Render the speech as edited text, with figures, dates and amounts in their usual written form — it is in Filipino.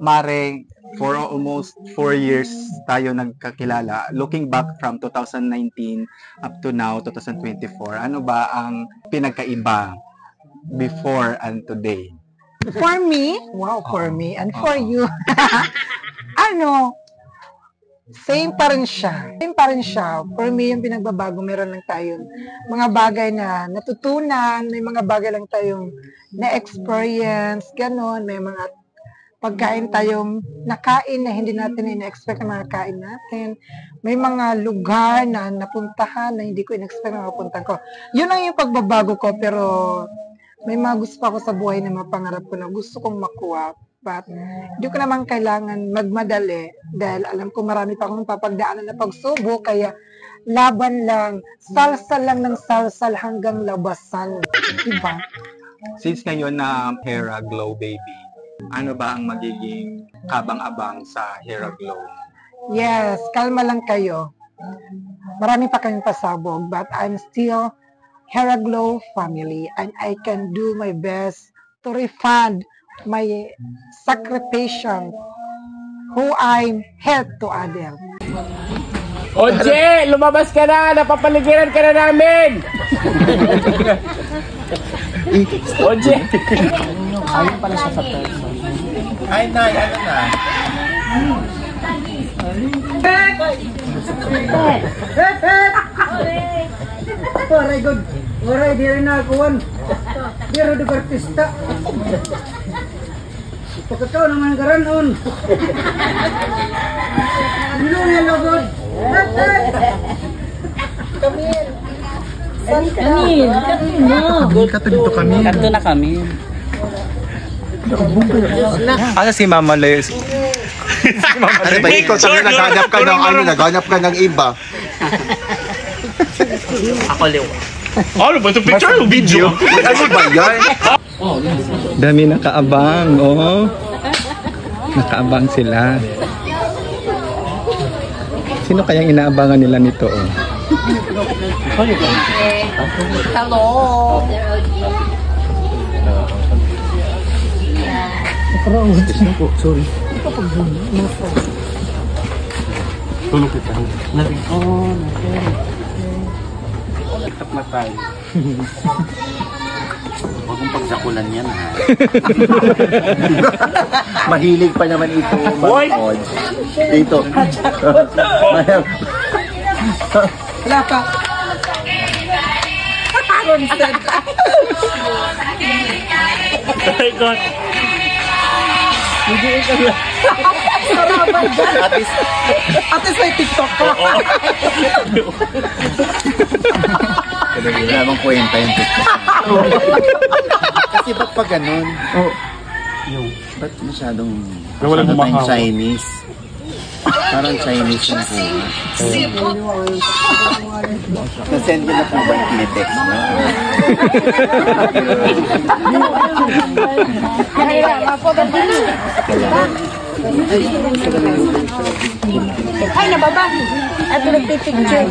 Mare, for almost 4 years tayo nagkakilala. Looking back from 2019 up to now, 2024, ano ba ang pinagkaiba before and today? For me, wow, for me, and for you, ano, same pa rin siya. Same pa rin siya. For me, yung pinagbabago, meron lang tayong mga bagay na natutunan, may mga bagay lang tayong na-experience, ganon, may mga pagkain tayong nakain na hindi natin ina-expect na makakain natin. May mga lugar na napuntahan na hindi ko ina-expect na mapuntahan ko. Yun lang yung pagbabago ko, pero may mga gusto pa ako sa buhay na mapangarap ko na gusto kong makuha. But hindi ko naman kailangan magmadali dahil alam ko marami pa akong papagdaanan na pagsubok, kaya laban lang, salsal lang ng salsal hanggang labasan. Diba? Since ngayon na Hera Glow Baby, ano ba ang magiging kabang-abang sa Hera Glow? Yes, kalma lang kayo. Marami pa kaming pasabog, but I'm still Hera Glow family and I can do my best to refund my sacrifice who I'm help to others. Oje, lumabas ka na! Napapaligiran ka na namin! Oje! Ayun pala siya sa person. Ay, Nay, ano na? Oray, good. Oray, di rin na akuan. Di rin na artista. Pagkataw naman garanon. Ano nga logod? Kamil. Kamil. Kato dito kami. Kato na kami. Ano si Mama Les? Ano ba ikaw? Sabi naghanap ka ng ano, naghanap ka ng iba. Ako liw. Ano ba ito? Picture o video? Ano ba yan? Dami nakaabang, oh. Nakaabang sila. Sino kayang inaabangan nila nito, oh? Hello. Sorry. Tulog kita. Tap na tayo. Huwag mong pagsakulan yan, ha? Mahilig pa naman ito. Boy! Dito. Wala pa. My God! Hindi ka na. At least may TikTok ka. Pero wala bang kwenta yung TikTok. Kasi ba't pa ganun? Oh. Ba't masyadong Walang tayong humahawa. Chinese? Parang Chinese yung po. Nasend ko na po ba yung text mo? Ay, nababa. At nagpipicture.